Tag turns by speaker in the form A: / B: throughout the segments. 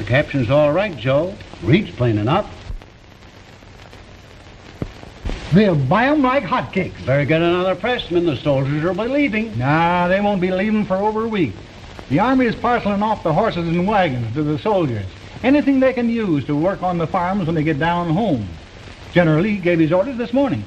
A: Caption's all right, Joe. Reads plain enough.
B: They'll buy 'em like hotcakes.
A: Better get another pressman. The soldiers will be leaving.
B: Nah, they won't be leaving for over a week. The Army is parceling off the horses and wagons to the soldiers. Anything they can use to work on the farms when they get down home. General Lee gave his orders this morning.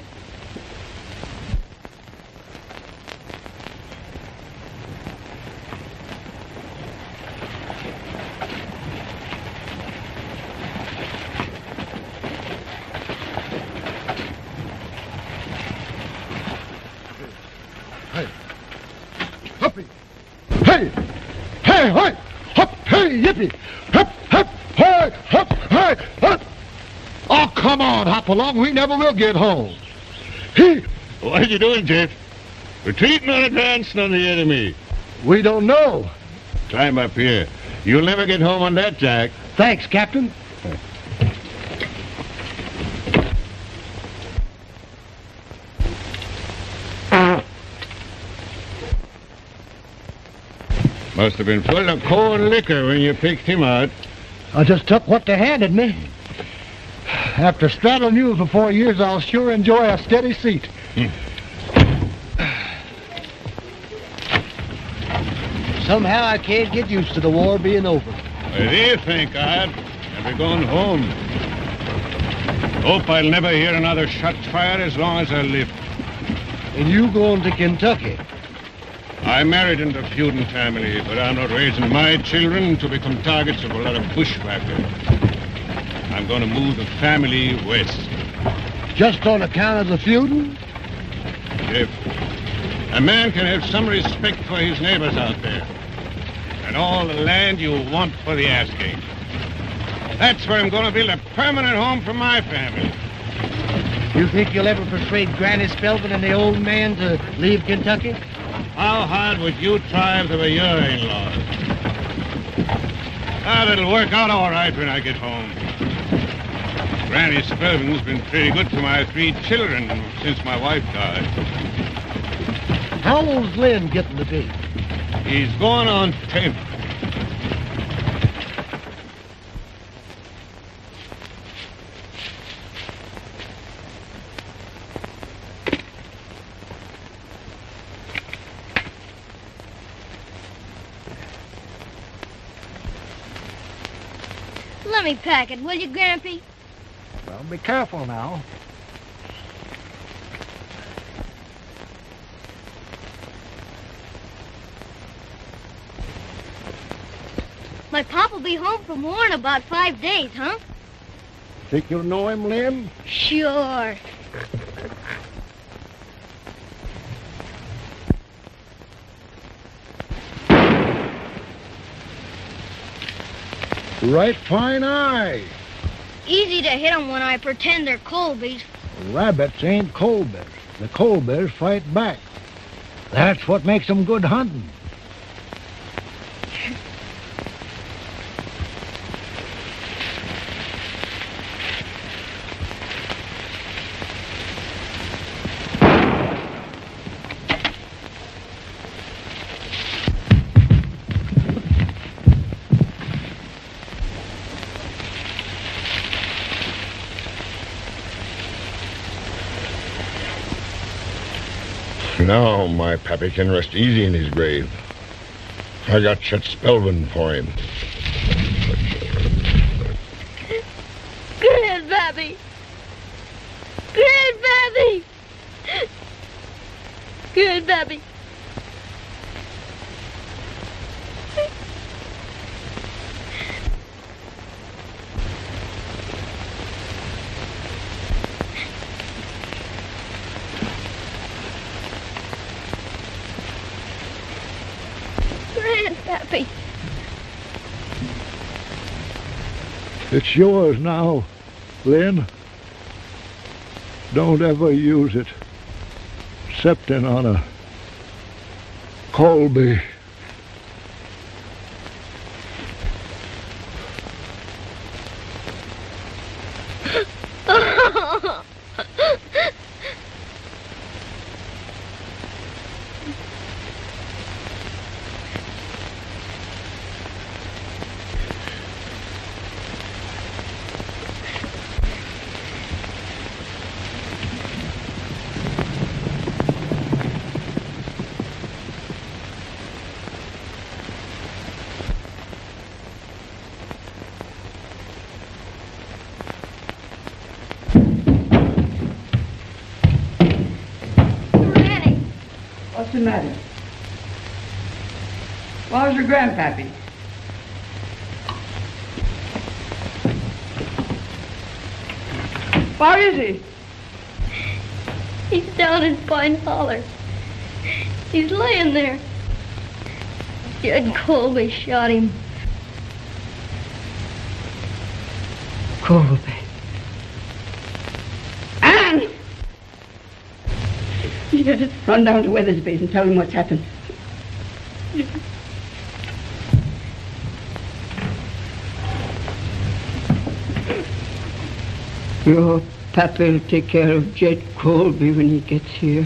C: Yippee! Hop, hop, hey, hop, hey, hop! Oh, come on, hop along. We never will get home. Hey.
D: What are you doing, Jeff? Retreating or advancing on the enemy?
C: We don't know.
D: Climb up here. You'll never get home on that, Jack.
B: Thanks, Captain.
D: Must have been full of cold liquor when you picked him out.
C: I just took what they handed me. After straddling mules for 4 years, I'll sure enjoy a steady seat.
E: Somehow I can't get used to the war being over.
D: Well, here, thank God. I'll be going home. Hope I'll never hear another shot fired as long as I live.
E: And you going to Kentucky?
D: I married into a feuding family, but I'm not raising my children to become targets of a lot of bushwhackers. I'm going to move the family west.
E: Just on account of the feuding?
D: If a man can have some respect for his neighbors out there, and all the land you want for the asking. That's where I'm going to build a permanent home for my family.
E: You think you'll ever persuade Granny Spelman and the old man to leave Kentucky?
D: How hard would you try if they were your in-laws? It'll work out all right when I get home. Granny Spelman's been pretty good to my 3 children since my wife died.
E: How old's Lynn getting to be?
D: He's going on 10.
F: Let me pack it, will you, Grampy?
B: Well, be careful now.
F: My pop will be home from war in about 5 days, huh?
C: Think you'll know him, Lynn?
F: Sure.
C: Right fine eye.
F: Easy to hit 'em when I pretend they're Colbys.
C: Rabbits ain't Colbys. The Colbys fight back. That's what makes them good hunting.
D: Now my pappy can rest easy in his grave. I got Chet Spelman for him.
F: Grandpappy! Grandpappy! Grandpappy! Pappy.
C: It's yours now, Lynn. Don't ever use it, excepting on a Colby.
G: What's the matter? Where's your grandpappy? Where is he?
F: He's down in Pine Holler. He's laying there. Jed Colby shot him.
G: Colby. Anne! Yes. Run down to Weathersby's and tell him what's happened. Your Pappy will take care of Jed Colby when he gets here.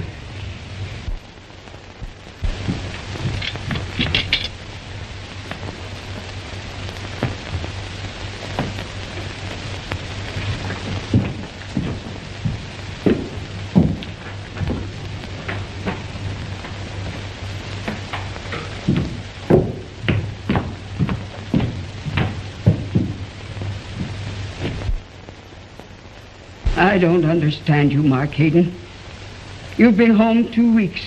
G: I don't understand you, Mark Hayden. You've been home 2 weeks,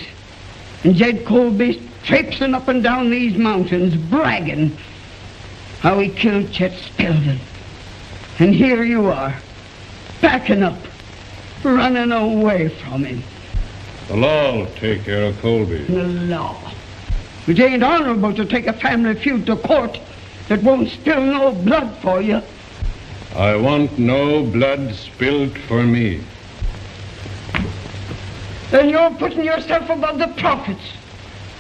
G: and Jed Colby's traipsing up and down these mountains, bragging how he killed Chet Spelvin. And here you are, backing up, running away from him.
D: The law will take care of Colby.
G: The law. It ain't honorable to take a family feud to court that won't spill no blood for you.
D: I want no blood spilled for me.
G: Then you're putting yourself above the prophets.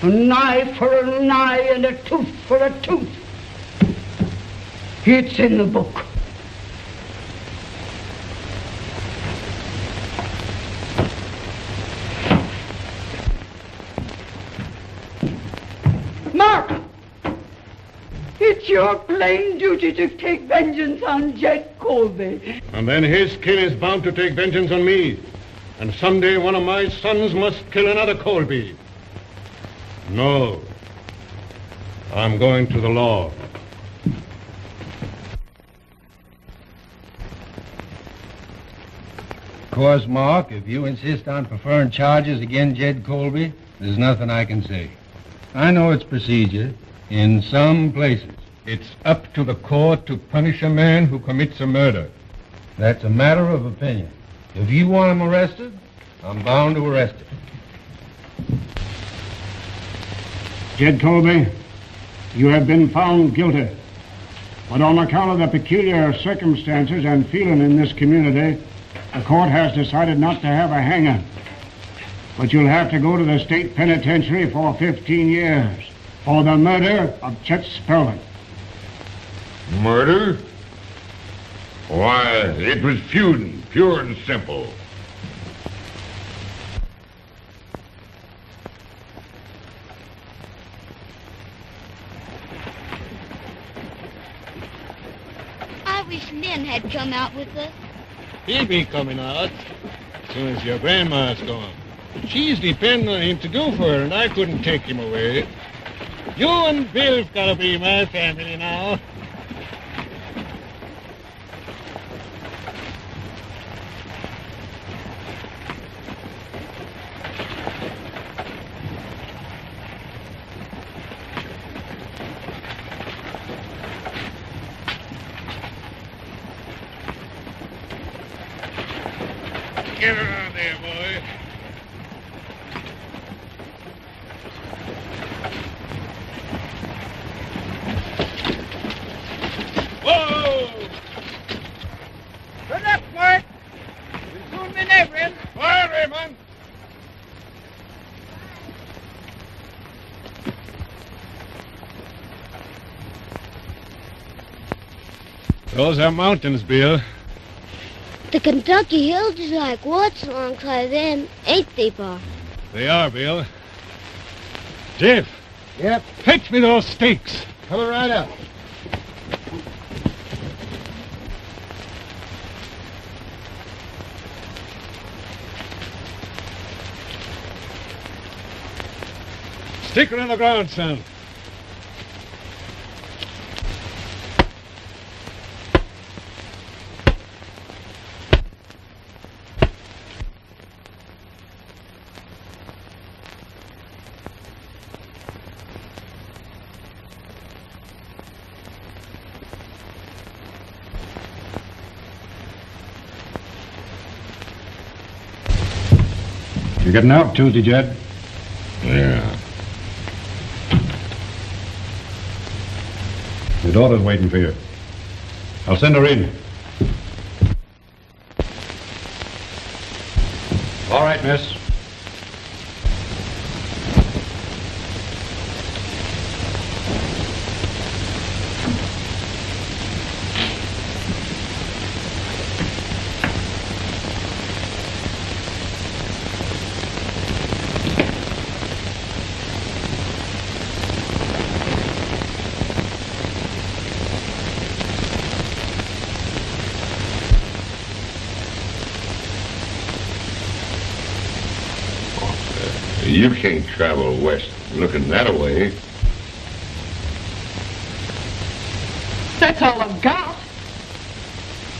G: An eye for an eye and a tooth for a tooth. It's in the book. Mark! It's your plain duty to take vengeance on Jed Colby.
D: And then his kin is bound to take vengeance on me. And someday one of my sons must kill another Colby. No. I'm going to the law.
E: Of course, Mark, if you insist on preferring charges against Jed Colby, there's nothing I can say. I know it's procedure. In some places, it's up to the court to punish a man who commits a murder. That's a matter of opinion. If you want him arrested, I'm bound to arrest him.
A: Jed Colby, you have been found guilty. But on account of the peculiar circumstances and feeling in this community, the court has decided not to have a hanging. But you'll have to go to the state penitentiary for 15 years for the murder of Chet Spelvin.
C: Murder? Why, it was feuding, pure and simple.
F: I wish Lynn had come out with us.
D: He'll be coming out as soon as your grandma's gone. She's depending on him to do for her, and I couldn't take him away. You and Bill's gotta be my family now. Get around there, boy.
H: been there, Bill.
D: Quiet, Raymond. Those are mountains, Bill.
F: The Kentucky hills is like woods alongside them, ain't they, Pa?
D: They are, Bill. Jeff.
C: Yep.
D: Fetch me those stakes.
C: Coming right up.
D: Stick her in the ground, son.
A: You're getting out Tuesday, Jed?
C: Yeah.
A: Your daughter's waiting for you. I'll send her in. All right, miss.
C: You can't travel west looking that way.
H: That's all I've got.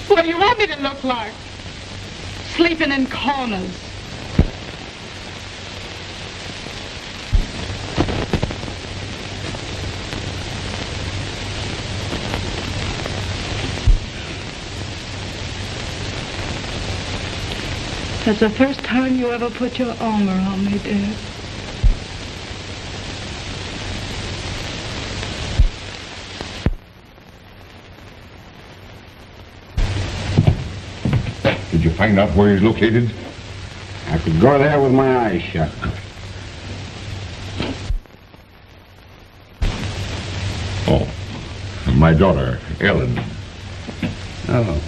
H: What do you want me to look like? Sleeping in corners. That's the first time you ever put your arm around me, dear.
C: Did you find out where he's located?
A: I could go there with my eyes shut.
C: Oh, my daughter, Ellen.
A: Oh.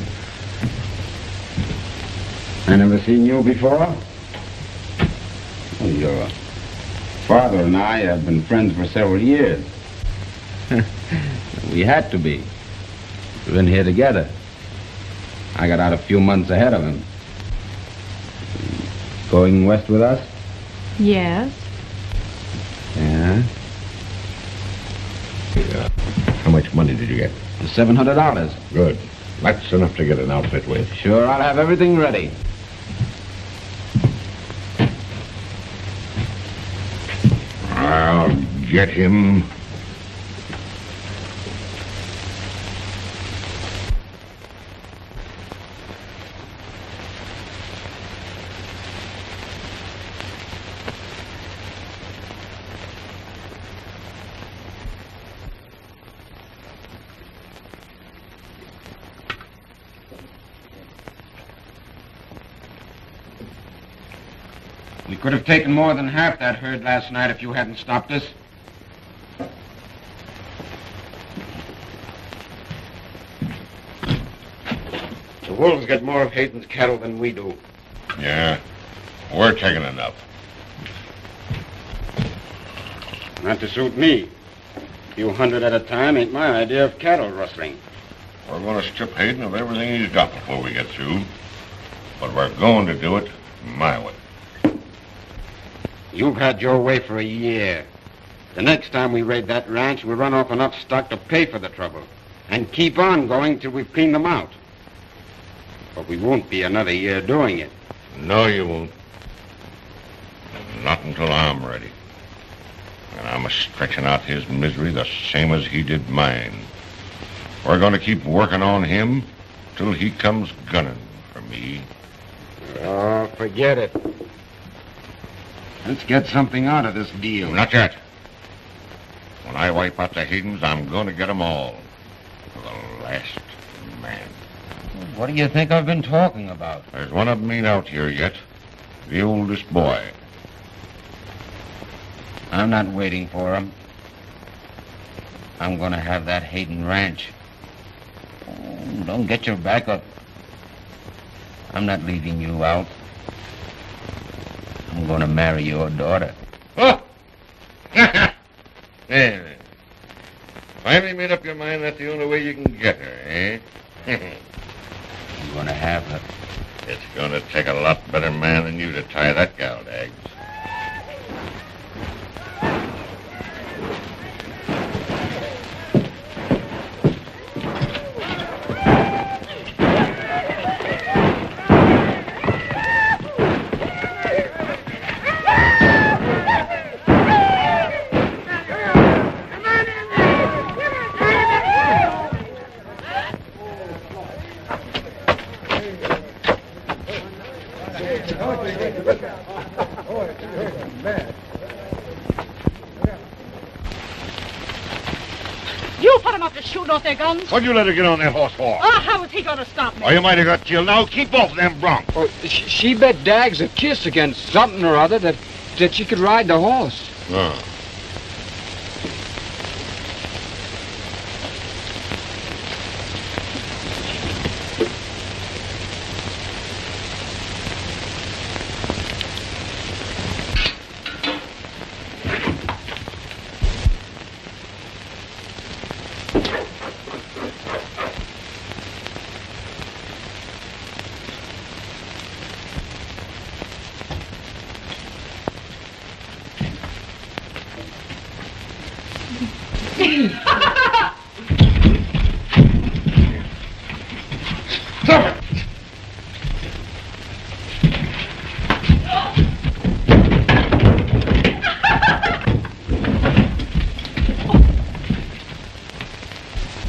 A: I never seen you before? Well, your father and I have been friends for several years.
I: We had to be. We've been here together. I got out a few months ahead of him. Going west with us?
H: Yes.
I: Yeah.
C: How much money did you get?
I: $700.
C: Good. That's enough to get an outfit with.
I: Sure, I'll have everything ready.
C: I'll get him.
I: We could have taken more than half that herd last night if you hadn't stopped us.
A: The wolves get more of Hayden's cattle than we do.
C: Yeah, we're taking enough.
A: Not to suit me. A few hundred at a time ain't my idea of cattle rustling.
C: We're going to strip Hayden of everything he's got before we get through. But we're going to do it my way.
A: You've had your way for a year. The next time we raid that ranch, we'll run off enough stock to pay for the trouble. And keep on going till we've cleaned them out. But we won't be another year doing it.
C: No, you won't. Not until I'm ready. And I'm stretching out his misery the same as he did mine. We're going to keep working on him till he comes gunning for me.
A: Oh, forget it. Let's get something out of this deal.
C: Not yet. When I wipe out the Haydens, I'm going to get them all. To the last man.
I: What do you think I've been talking about?
C: There's one of them ain't out here yet. The oldest boy.
I: I'm not waiting for him. I'm going to have that Hayden ranch. Oh, don't get your back up. I'm not leaving you out. I'm going to marry your daughter.
C: Oh! There. Finally made up your mind that's the only way you can get her, eh?
I: I'm going to have her.
C: It's going to take a lot better man than you to tie that gal to eggs.
H: You put them up to shooting off their guns?
C: What'd you let her get on that horse for?
H: Oh, how was he going to stop me?
C: Oh, you might have got killed. Now keep off them broncs.
J: Oh, she bet Dag's a kiss against something or other that she could ride the horse.
C: Oh.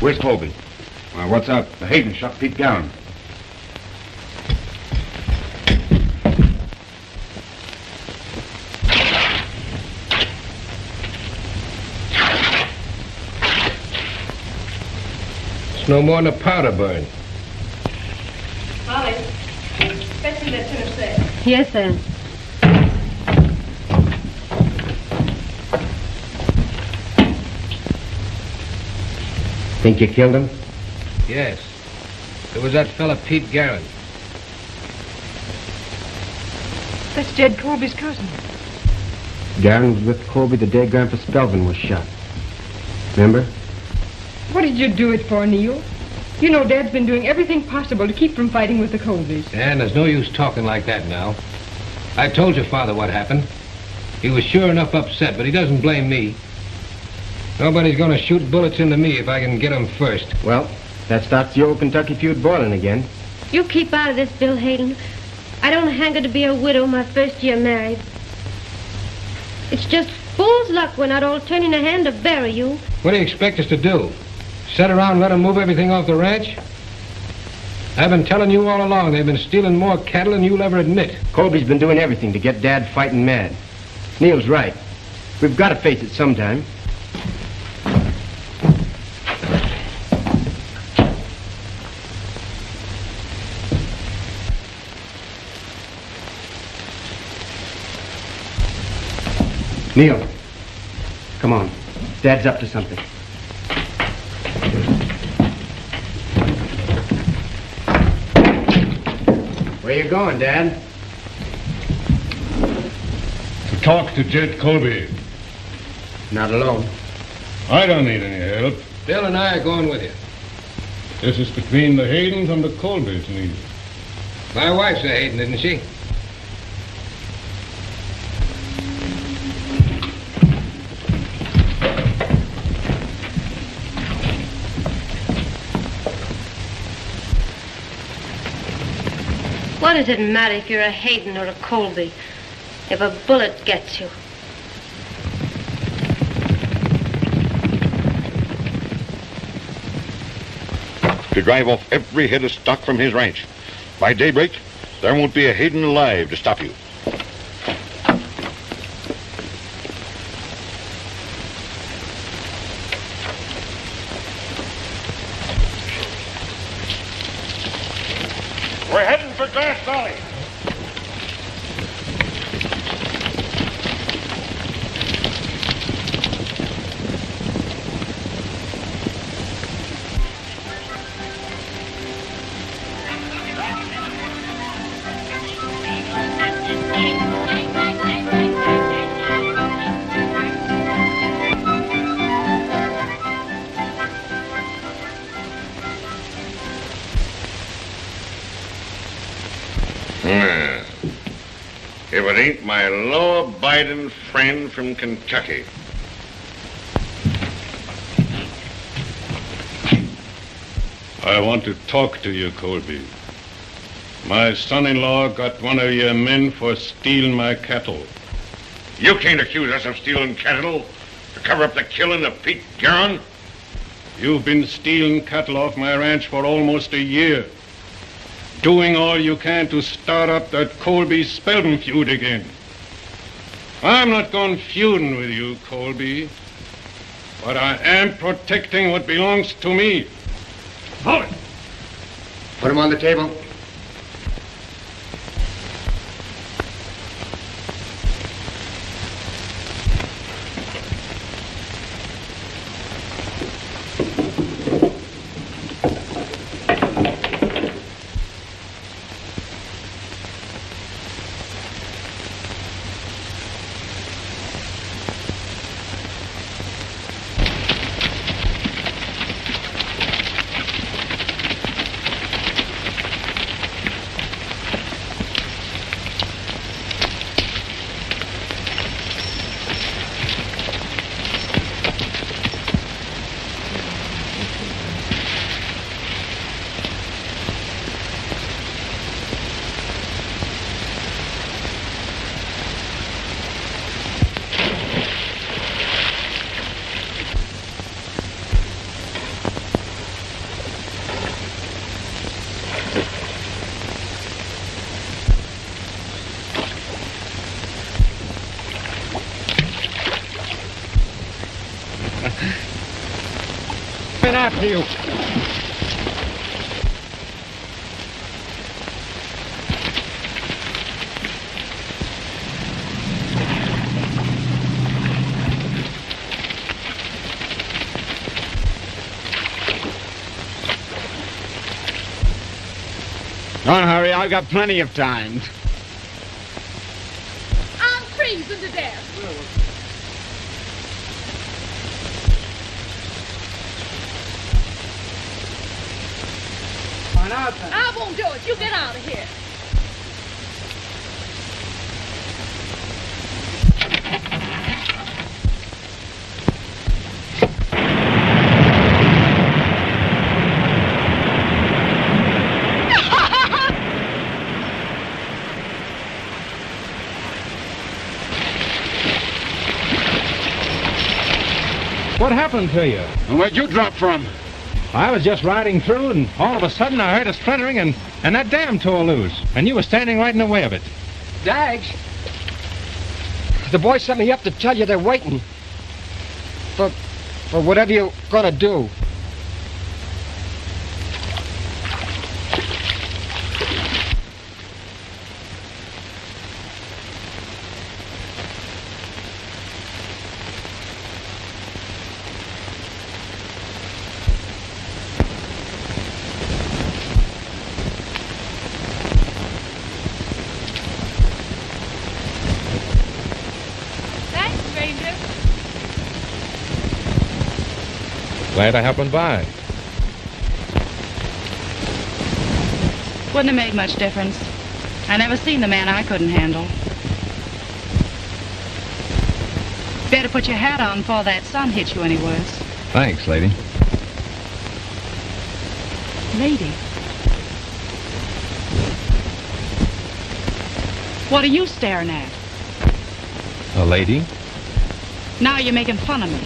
K: Where's Colby?
I: What's up?
K: The Hayden shot Pete down.
E: It's no more than a powder burn.
F: Molly, fetch me that tin of sand.
L: Yes, sir.
E: Think you killed him? Yes. It was that fella Pete Garrett.
L: That's Jed Colby's cousin.
E: Garrett was with Colby the day Grandpa Spelvin was shot. Remember?
L: What did you do it for, Neil? You know Dad's been doing everything possible to keep from fighting with the Colbys.
E: And there's no use talking like that now. I told your father what happened. He was sure enough upset, but he doesn't blame me. Nobody's going to shoot bullets into me if I can get them first.
M: Well, that starts the old Kentucky feud boiling again.
F: You keep out of this, Bill Hayden. I don't hanker to be a widow my first year married. It's just fool's luck we're not all turning a hand to bury you.
E: What do you expect us to do? Sit around and let them move everything off the ranch? I've been telling you all along they've been stealing more cattle than you'll ever admit.
M: Colby's been doing everything to get Dad fighting mad. Neil's right. We've got to face it sometime. Neil, come on. Dad's up to something. Where you going, Dad?
A: To talk to Jed Colby.
M: Not alone.
A: I don't need any help.
E: Bill and I are going with you.
A: This is between the Haydens and the Colbys, Neil.
E: My wife's a Hayden, isn't she?
F: What does it matter if you're a Hayden or a Colby? If a bullet gets you.
C: To drive off every head of stock from his ranch. By daybreak, there won't be a Hayden alive to stop you. If it ain't my law-abiding friend from Kentucky.
D: I want to talk to you, Colby. My son-in-law got one of your men for stealing my cattle.
C: You can't accuse us of stealing cattle to cover up the killing of Pete Garron.
D: You've been stealing cattle off my ranch for almost a year. Doing all you can to start up that Colby-Spelton feud again. I'm not going feuding with you, Colby. But I am protecting what belongs to me. Hold it.
M: Put him on the table.
J: Been after you. Don't hurry, I've got plenty of time.
H: I'm freezing to death. I won't do it. You get out of here.
J: What happened to you?
D: Where'd you drop from?
J: I was just riding through, and all of a sudden I heard a splintering, and that dam tore loose. And you were standing right in the way of it.
M: Dags, the boys sent me up to tell you they're waiting for whatever you're gonna do.
J: Glad I happened by.
N: Wouldn't have made much difference. I never seen the man I couldn't handle. Better put your hat on before that sun hits you any worse.
J: Thanks, lady.
N: Lady? What are you staring at?
J: A lady?
N: Now you're making fun of me.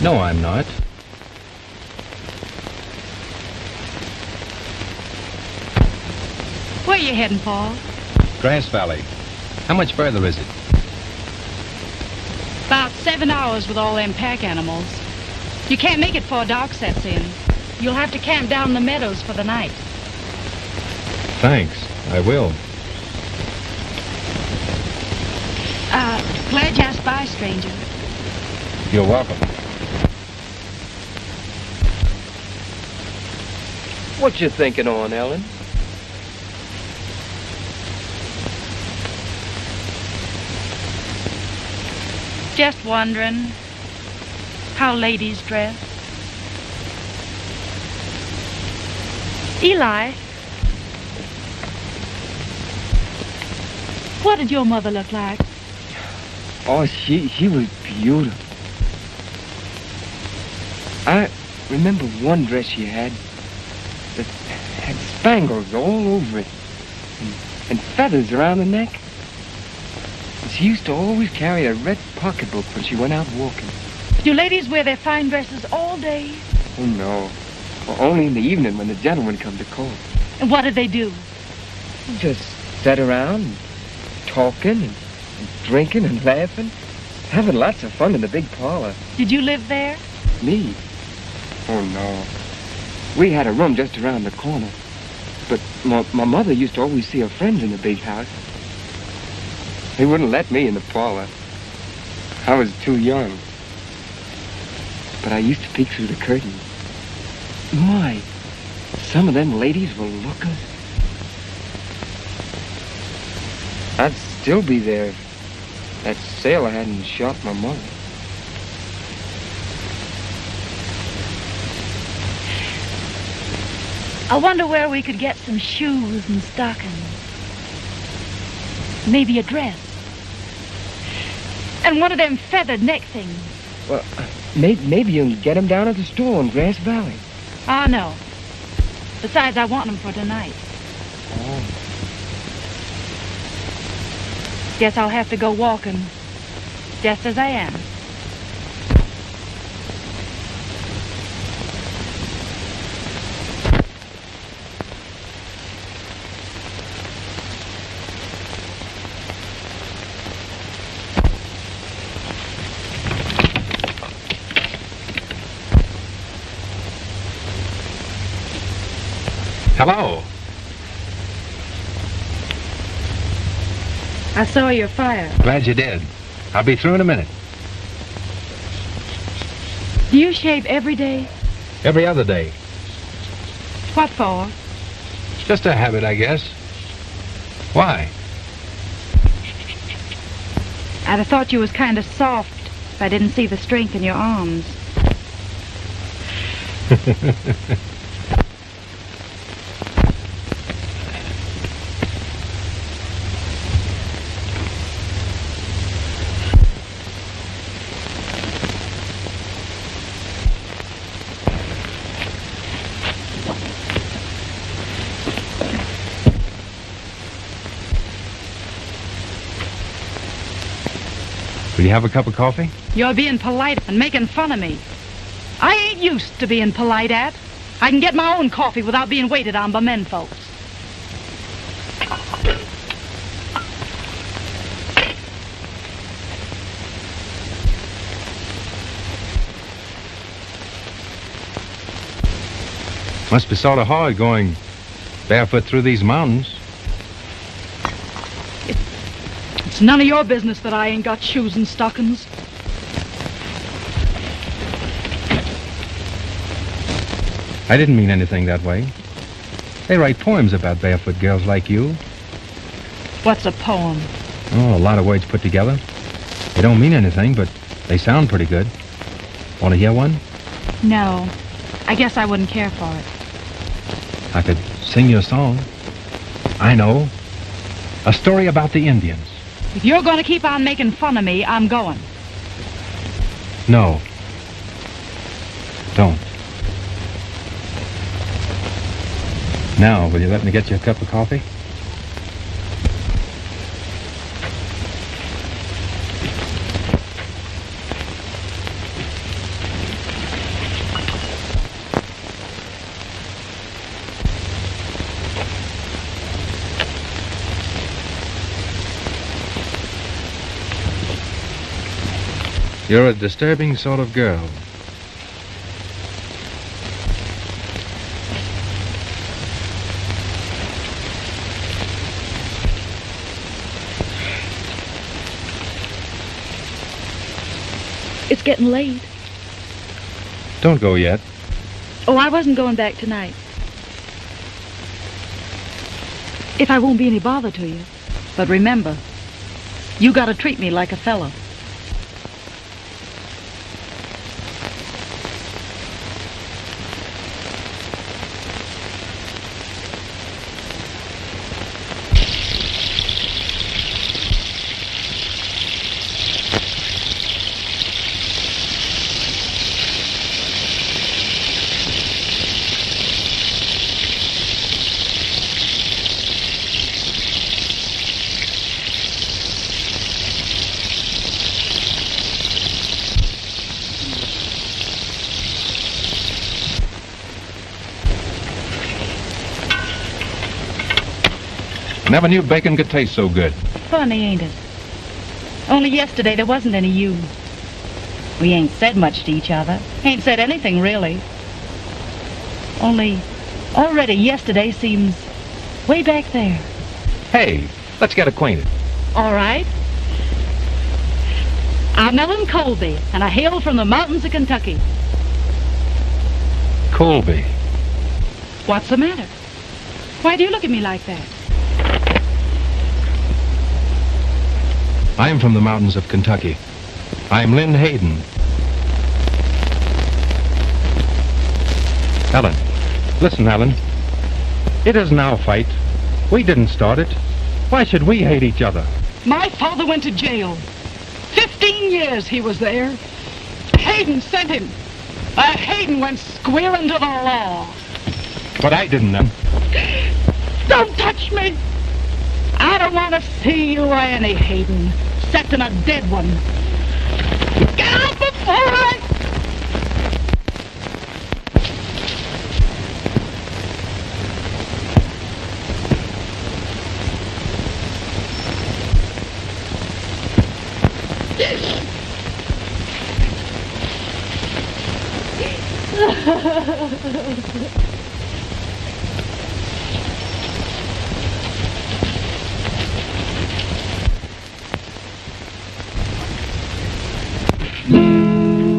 J: No, I'm not.
N: Where are you heading, Paul?
J: Grass Valley. How much further is it?
N: About 7 hours with all them pack animals. You can't make it before dark sets in. You'll have to camp down in the meadows for the night.
J: Thanks. I will.
N: Glad you asked by, stranger.
J: You're welcome.
M: What you thinking on, Ellen?
N: Just wondering how ladies dress. Eli, what did your mother look like?
O: Oh, she was beautiful. I remember one dress she had that had spangles all over it and feathers around the neck. And she used to always carry a red pocketbook when she went out walking.
N: Do ladies wear their fine dresses all day?
O: Oh, no. Only in the evening when the gentlemen come to call.
N: And what did they do?
O: Just sat around talking and drinking and laughing, having lots of fun in the big parlor.
N: Did you live there?
O: Me? Oh, no. We had a room just around the corner. But my mother used to always see her friends in the big house. They wouldn't let me in the parlor. I was too young. But I used to peek through the curtain. My, some of them ladies were lookers. I'd still be there if that sailor hadn't shot my mother.
N: I wonder where we could get some shoes and stockings. Maybe a dress. And one of them feathered neck things.
O: Well, maybe you can get them down at the store in Grass Valley.
N: Oh, no. Besides, I want them for tonight.
O: Oh.
N: Guess I'll have to go walking just as I am.
J: Hello.
F: I saw your fire.
J: Glad you did. I'll be through in a minute.
N: Do you shave every day?
J: Every other day.
N: What for?
J: Just a habit, I guess. Why?
N: I'd have thought you was kind of soft if I didn't see the strength in your arms.
J: Will you have a cup of coffee?
N: You're being polite and making fun of me. I ain't used to being polite at. I can get my own coffee without being waited on by men folks.
J: Must be sort of hard going barefoot through these mountains.
N: It's none of your business that I ain't got shoes and stockings.
J: I didn't mean anything that way. They write poems about barefoot girls like you.
N: What's a poem?
J: Oh, a lot of words put together. They don't mean anything, but they sound pretty good. Want to hear one?
N: No. I guess I wouldn't care for it.
J: I could sing you a song. I know. A story about the Indians.
N: If you're going to keep on making fun of me, I'm going.
J: No. Don't. Now, will you let me get you a cup of coffee? You're a disturbing sort of girl.
N: It's getting late.
J: Don't go yet.
N: Oh, I wasn't going back tonight. If I won't be any bother to you. But remember, you gotta treat me like a fellow.
J: Never knew bacon could taste so good.
N: Funny, ain't it? Only yesterday there wasn't any you. We ain't said much to each other. Ain't said anything, really. Only already yesterday seems way back there.
J: Hey, let's get acquainted.
N: All right. I'm Ellen Colby, and I hail from the mountains of Kentucky.
J: Colby.
N: What's the matter? Why do you look at me like that?
J: I'm from the mountains of Kentucky. I'm Lynn Hayden. Ellen. Listen, Ellen. It isn't our fight. We didn't start it. Why should we hate each other?
H: My father went to jail. 15 years he was there. Hayden sent him. Hayden went square into the law.
J: But I didn't know.
H: Don't touch me. I don't want to see you or any Hayden, except in a dead one. Get out before I...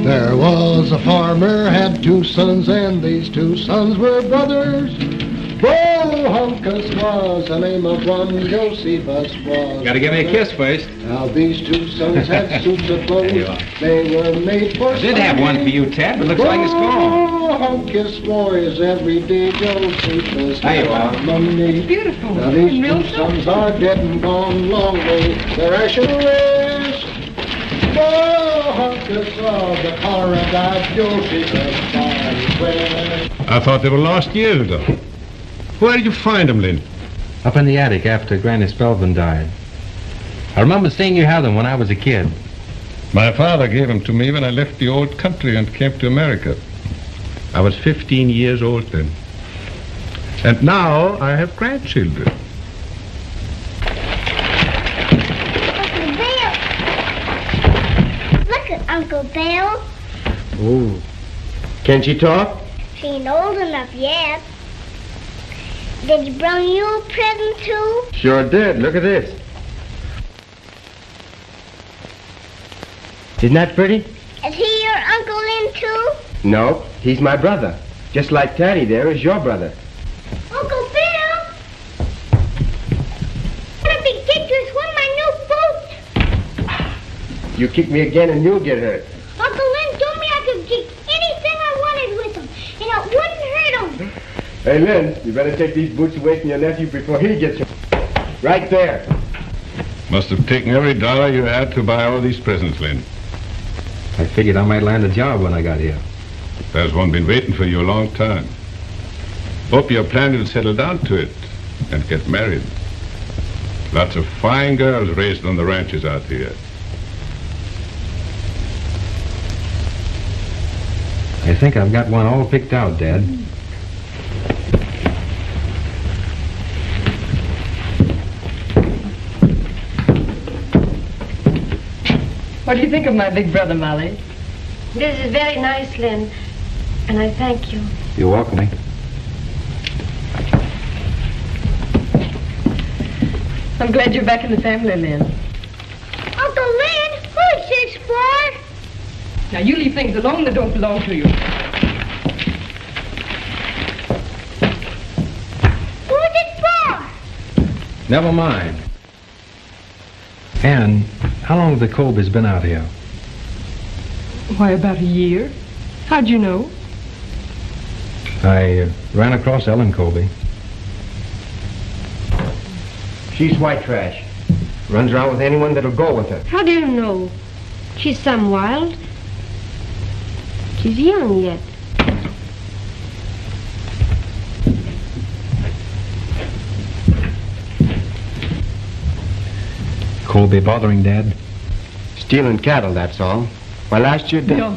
P: There was a farmer, had 2 sons, and these 2 sons were brothers. Hunkus was the name of one, Josephus was.
J: Gotta give me a kiss first.
P: Now these 2 sons had suits of clothes. They were made for
J: I did have one for you, Ted, but looks like it's gone.
P: Hunkus boys every day, Josephus.
J: There you are.
P: Money.
H: Beautiful.
P: Now these 2 sons are dead and gone long way. Their ashes rest. Hunkus of the paradise, Josephus.
D: I thought they were lost years ago. Where did you find them, Lynn?
J: Up in the attic after Granny Spelvin died. I remember seeing you have them when I was a kid.
D: My father gave them to me when I left the old country and came to America. I was 15 years old then. And now I have grandchildren.
Q: Look at Uncle Bill.
O: Ooh. Can she talk?
Q: She ain't old enough yet. Did he bring you a present, too?
O: Sure did. Look at this. Isn't that pretty?
Q: Is he your Uncle Lynn, too?
O: No, he's my brother. Just like Taddy there is your brother.
Q: Uncle Bill! What a big pictures, one of my new boots!
O: You kick me again and you'll get hurt.
Q: Uncle Lynn told me I could get anything I wanted with them, and it wouldn't hurt him.
O: Hey, Lynn, you better take these boots away from your nephew before he gets hurt. Right there.
D: Must have taken every dollar you had to buy all these presents, Lynn.
J: I figured I might land a job when I got here.
D: There's one been waiting for you a long time. Hope you're planning to settle down to it and get married. Lots of fine girls raised on the ranches out here.
J: I think I've got one all picked out, Dad.
L: What do you think of my big brother, Molly?
F: This is very nice, Lynn, and I thank you.
J: You're welcome.
L: I'm glad you're back in the family, Lynn.
Q: Uncle Lynn, who's this for?
L: Now, you leave things alone that don't belong to you.
Q: Who's it for?
J: Never mind. Ann, how long have the Colbys been out here?
L: Why, about a year. How'd you know?
J: I ran across Ellen Colby.
O: She's white trash. Runs around with anyone that'll go with her.
F: How do you know? She's some wild. She's young yet.
J: Colby bothering Dad?
O: Stealing cattle, that's all. Why, last year...
L: Bill.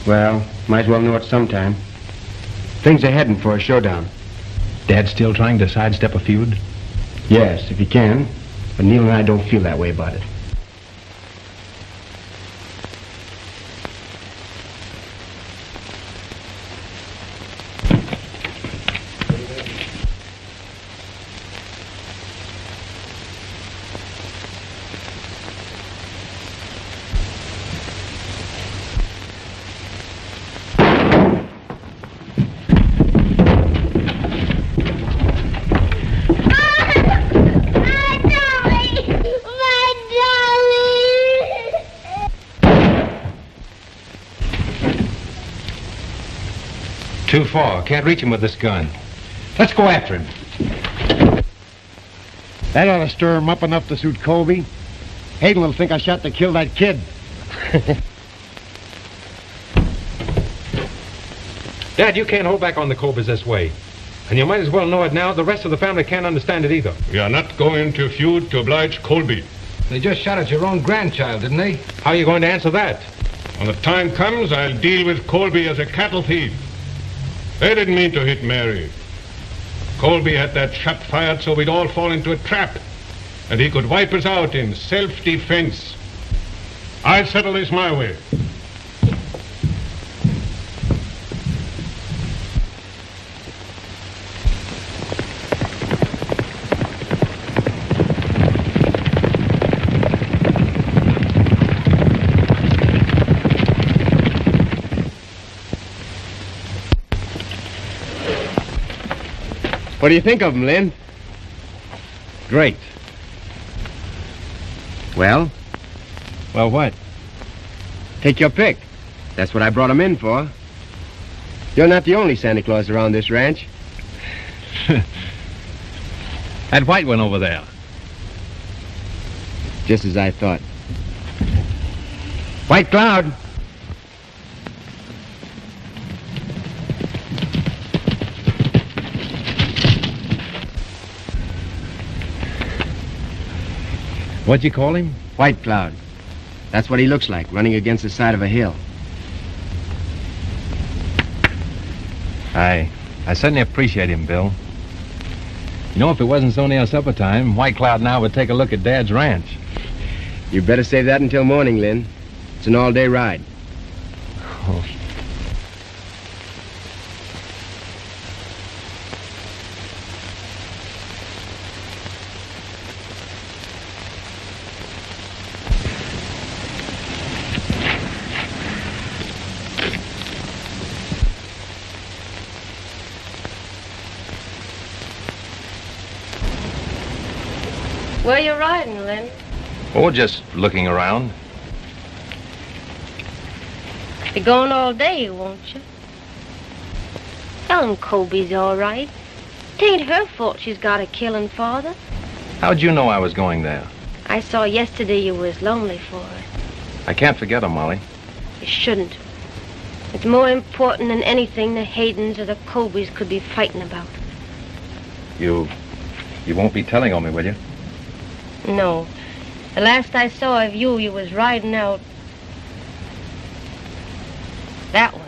O: Well, might as well know it sometime. Things are heading for a showdown.
J: Dad still trying to sidestep a feud?
M: Yes, if you can. But Neil and I don't feel that way about it.
J: Too far. Can't reach him with this gun. Let's go after him.
R: That ought to stir him up enough to suit Colby. Hayden will think I shot to kill that kid.
J: Dad, you can't hold back on the Colbys this way. And you might as well know it now. The rest of the family can't understand it either.
D: We are not going to feud to oblige Colby.
E: They just shot at your own grandchild, didn't they?
J: How are you going to answer that?
D: When the time comes, I'll deal with Colby as a cattle thief. They didn't mean to hit Mary. Colby had that shot fired so we'd all fall into a trap, and he could wipe us out in self-defense. I'll settle this my way.
M: What do you think of him, Lynn?
R: Great.
M: Well?
R: Well, what?
M: Take your pick. That's what I brought him in for. You're not the only Santa Claus around this ranch.
R: That white one over there.
M: Just as I thought. White Cloud.
R: What'd you call him?
M: White Cloud. That's what he looks like, running against the side of a hill.
J: I certainly appreciate him, Bill. You know, if it wasn't so near supper time, White Cloud and I would take a look at Dad's ranch.
M: You better save that until morning, Lynn. It's an all-day ride.
J: Oh.
F: Where you riding, Lynn?
J: Oh, just looking around.
F: Be going all day, won't you? Tell him Colby's all right. Tain't her fault she's got a killing father.
J: How'd you know I was going there?
F: I saw yesterday you was lonely for her.
J: I can't forget her, Molly.
F: You shouldn't. It's more important than anything the Haydens or the Colbys could be fighting about.
J: You won't be telling on me, will you?
F: No. The last I saw of you, you was riding out that way.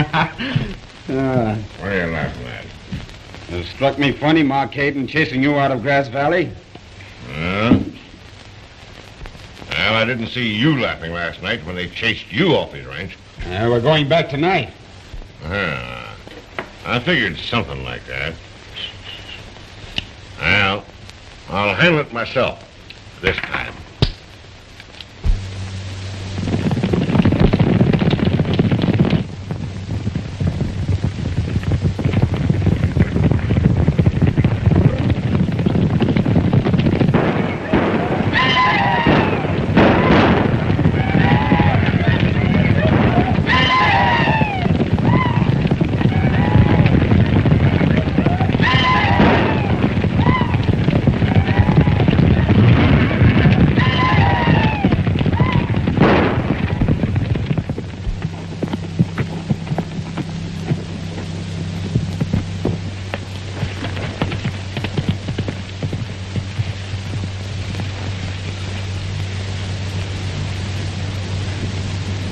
C: What are you laughing at?
K: It struck me funny, Mark Hayden, chasing you out of Grass Valley.
C: Well, I didn't see you laughing last night when they chased you off his ranch.
K: We're going back tonight.
C: I figured something like that. Well, I'll handle it myself this time.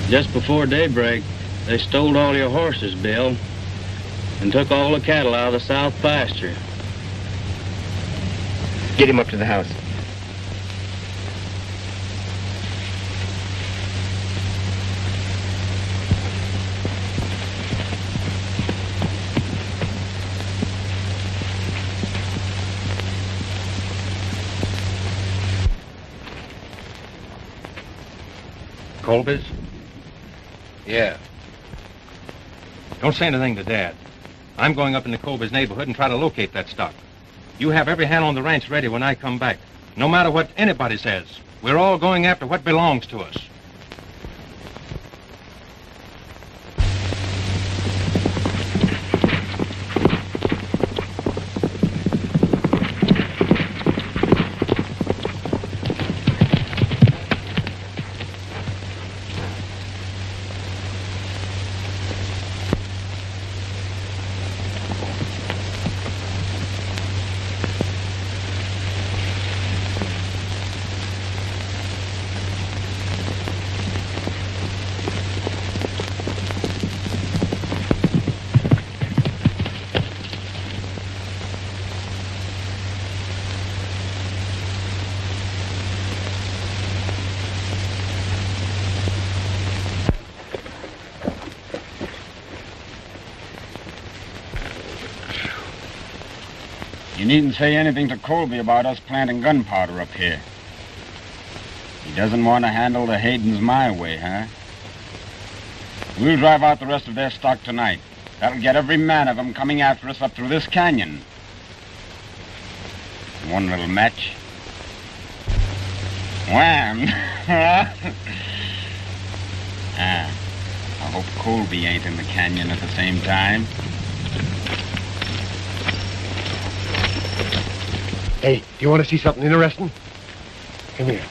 S: Just before daybreak, they stole all your horses, Bill, and took all the cattle out of the south pasture.
O: Get him up to the house.
J: Colby's?
I: Yeah.
J: Don't say anything to Dad. I'm going up into Colby's neighborhood and try to locate that stock. You have every hand on the ranch ready when I come back. No matter what anybody says, we're all going after what belongs to us.
K: You needn't say anything to Colby about us planting gunpowder up here. He doesn't want to handle the Haydens my way, huh? We'll drive out the rest of their stock tonight. That'll get every man of them coming after us up through this canyon. One little match. Wham! I hope Colby ain't in the canyon at the same time.
R: Hey, do you want to see something interesting? Come here.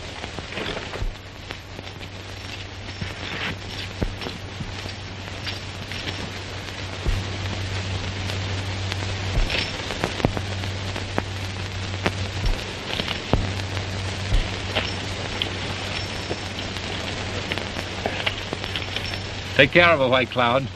J: Take care of it, White Cloud.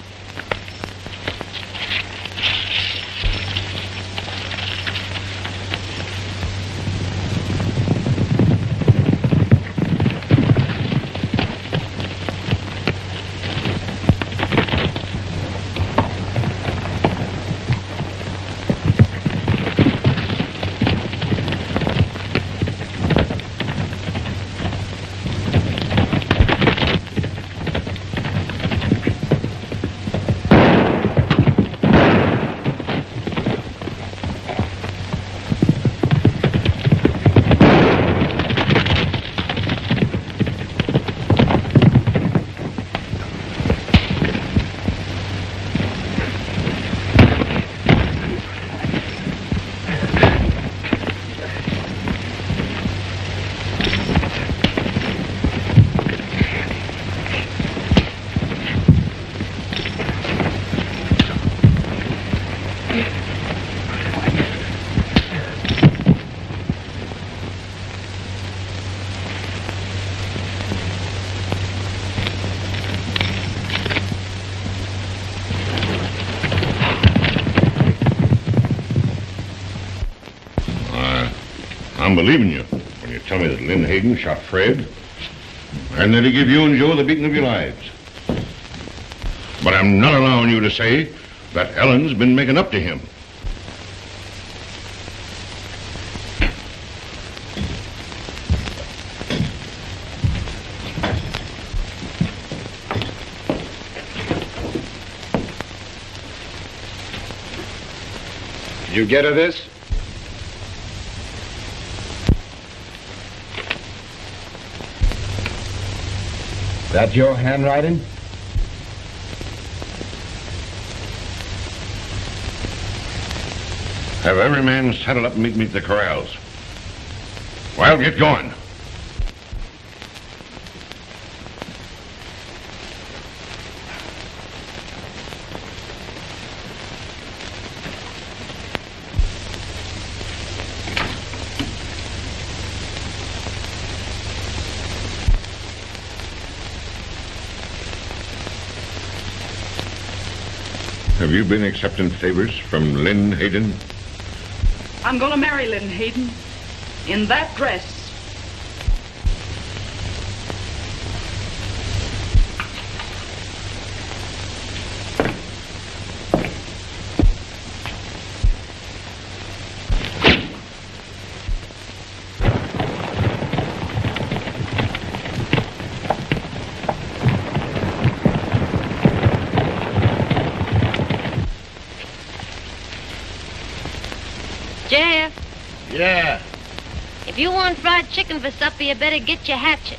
C: I'm believing you when you tell me that Lynn Hayden shot Fred and that he gave you and Joe the beating of your lives. But I'm not allowing you to say that Ellen's been making up to him.
R: Did you get her this? That your handwriting?
C: Have every man saddle up and meet me at the corrals. Well, get going. Have you been accepting favors from Lynn Hayden?
H: I'm going to marry Lynn Hayden in that dress.
F: Jeff,
R: Yeah.
F: if you want fried chicken for supper, you better get your hatchet.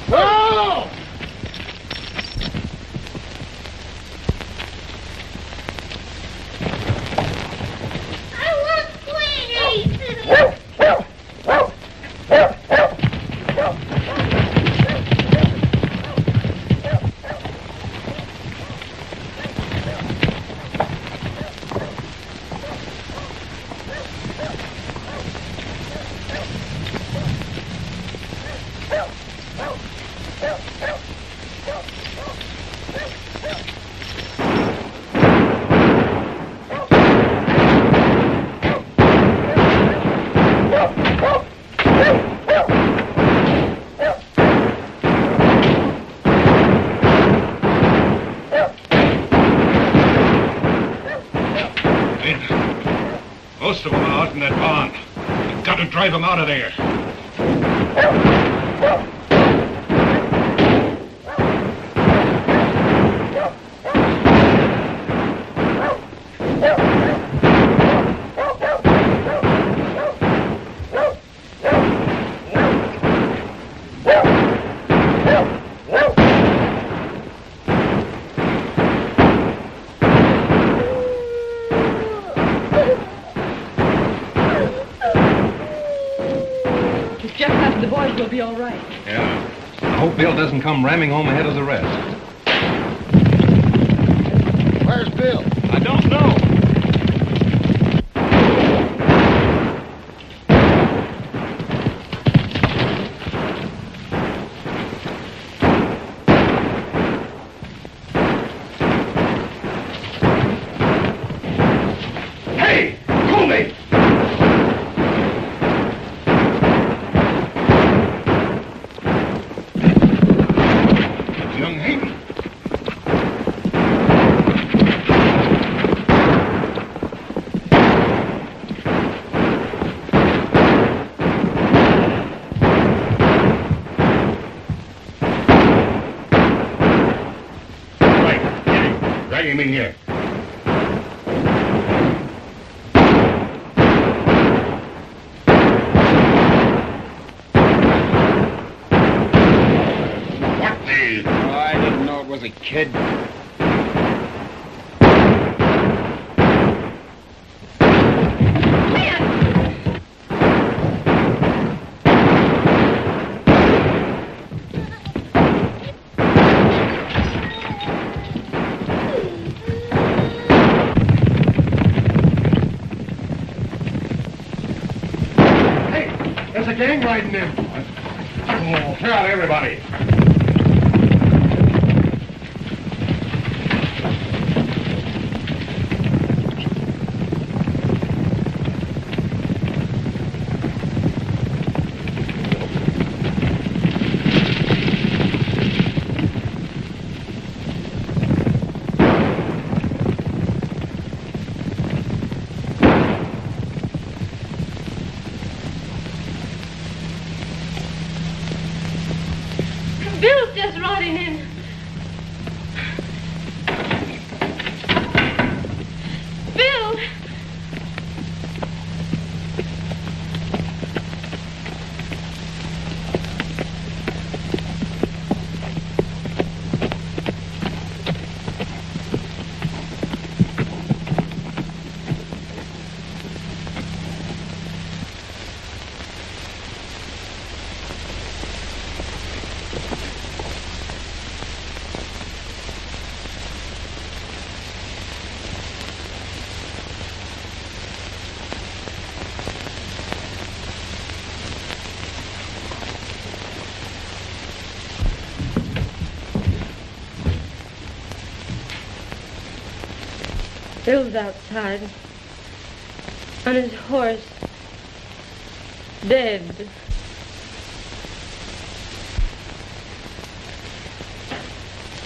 R: No!
Q: I want sweeties.
D: Most of them are out in that barn. You've got to drive them out of there.
H: If Jeff has the boys, we'll be all right.
J: Yeah. I hope Bill doesn't come ramming home ahead of the rest.
R: Where's Bill?
J: I don't know.
R: Hey! Colby!
C: Young Hayden. Right, get him. Drag him in here. What the?
K: Oh, I didn't know it was a kid.
R: Hey, there's a gang riding in.
C: Oh, clear out, everybody.
F: Bill's just riding in. Bill! Bill's outside. On his horse. Dead.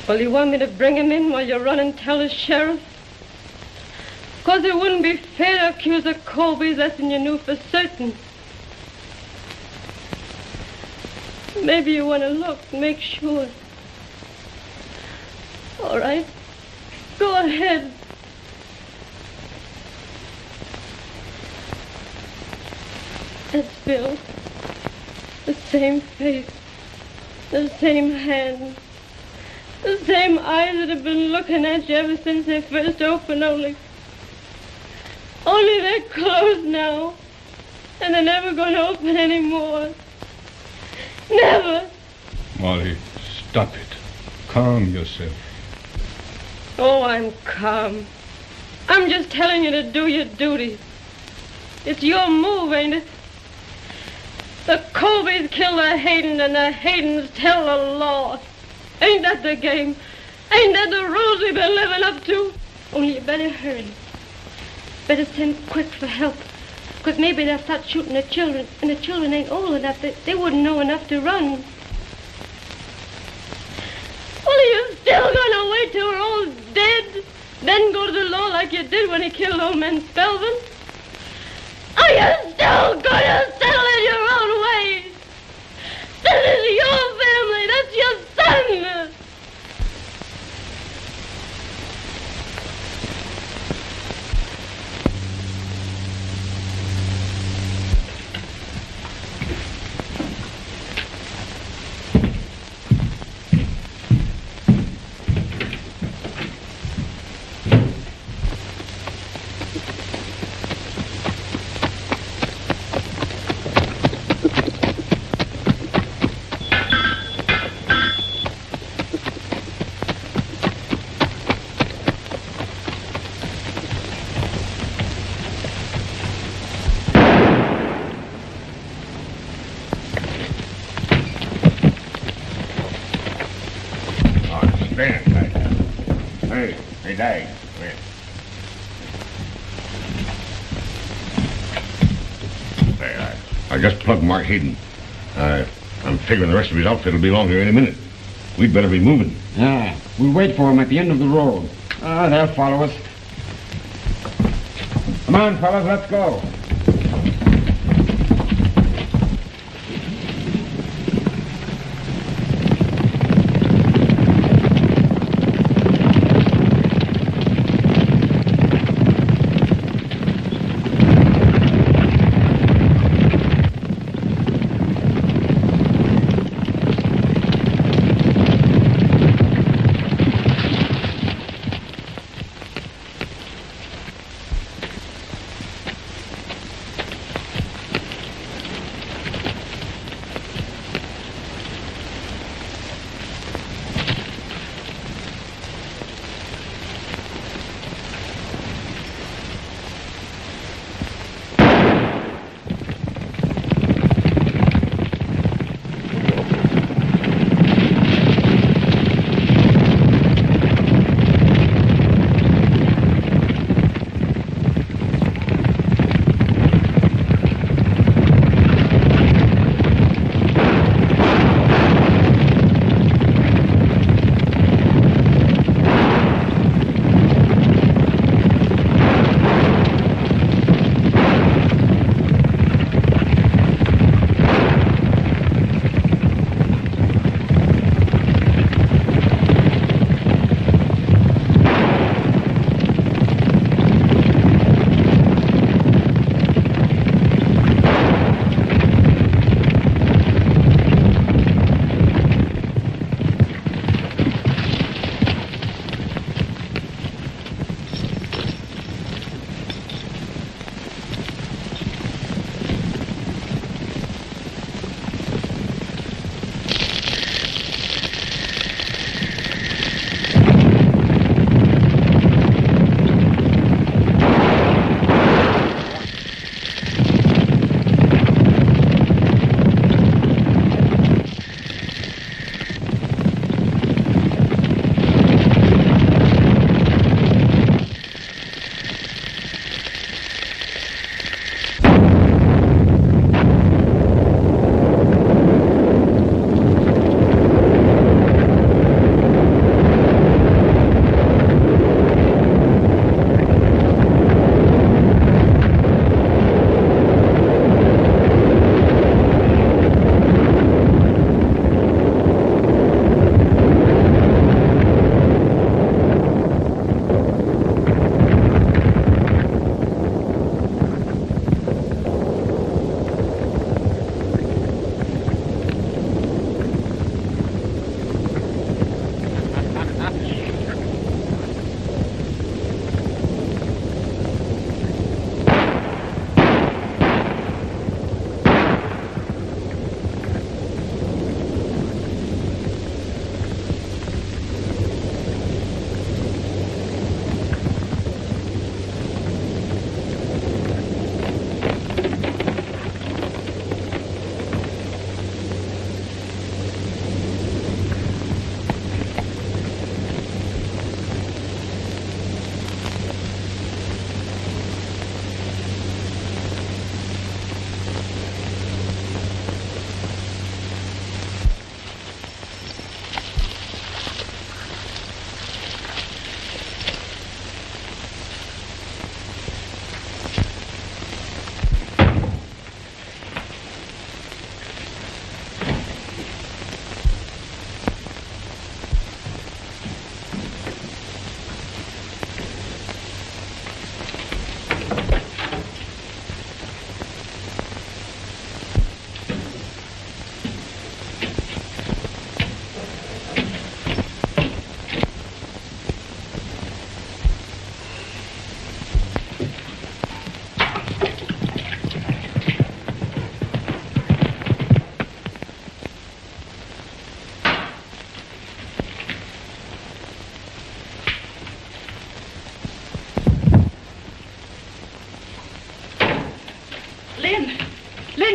F: Well, you want me to bring him in while you run and tell the sheriff? 'Cause it wouldn't be fair to accuse the Colbys less than you knew for certain. Maybe you want to look, make sure. All right. Go ahead. That's Bill. The same face. The same hands. The same eyes that have been looking at you ever since they first opened, only they're closed now. And they're never going to open anymore. Never.
E: Molly, stop it. Calm yourself.
F: Oh, I'm calm. I'm just telling you to do your duty. It's your move, ain't it? The Colbys kill the Haydens and the Haydens tell the law. Ain't that the game? Ain't that the rules we've been living up to? Only you better hurry. Better send quick for help. 'Cause maybe they'll start shooting the children, and the children ain't old enough. They wouldn't know enough to run. Well, are you still gonna wait till we're all dead? Then go to the law like you did when he killed old man Spelvin? Are you still gonna settle it your own way? This is your family. That's your son.
C: Day. There, I just plugged Mark Hayden. I'm figuring the rest of his outfit will be along here any minute. We'd better be moving.
O: Yeah, we'll wait for him at the end of the road. They'll follow us. Come on, fellas, let's go.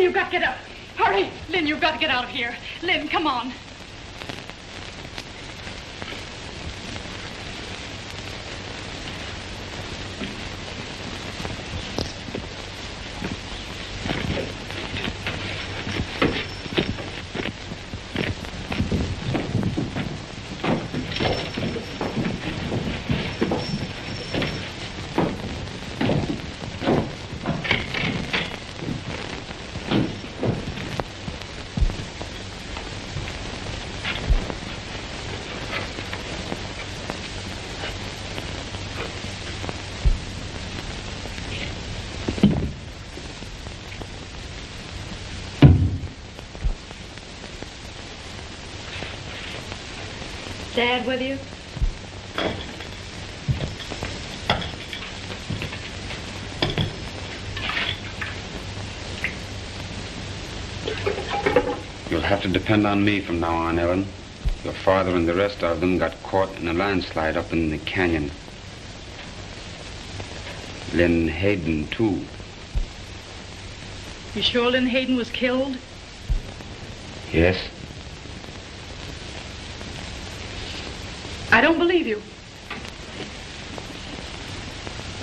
H: Lynn, you've got to get up. Hurry. Lynn, you've got to get out of here. Lynn, come on.
F: Dad with you?
T: You'll have to depend on me from now on, Ellen. Your father and the rest of them got caught in a landslide up in the canyon. Lynn Hayden, too.
N: You sure Lynn Hayden was killed?
T: Yes?
N: I don't believe you.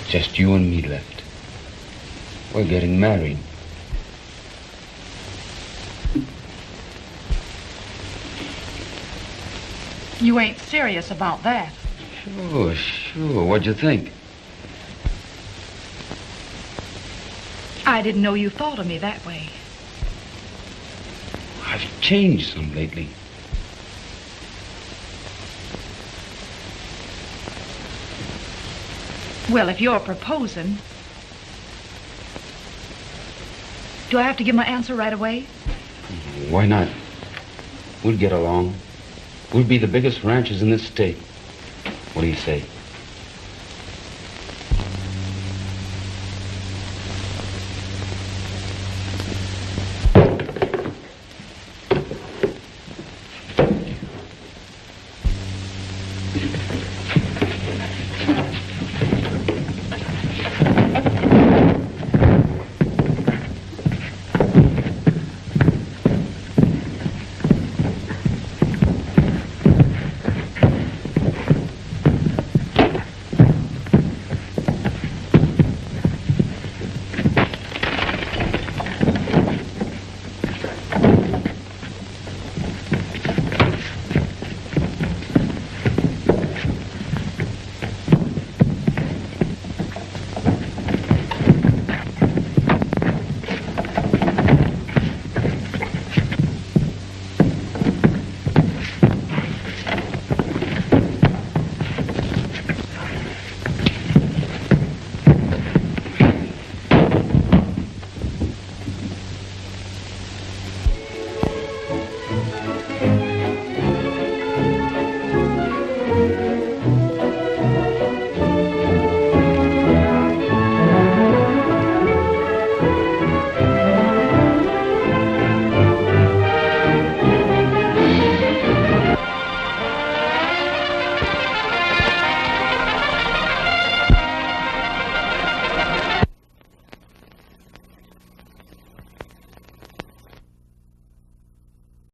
T: Just you and me left. We're getting married.
N: You ain't serious about that.
T: Sure. What'd you think?
N: I didn't know you thought of me that way.
T: I've changed some lately.
N: Well, if you're proposing, do I have to give my answer right away?
T: Why not? We'll get along. We'll be the biggest ranchers in this state. What do you say?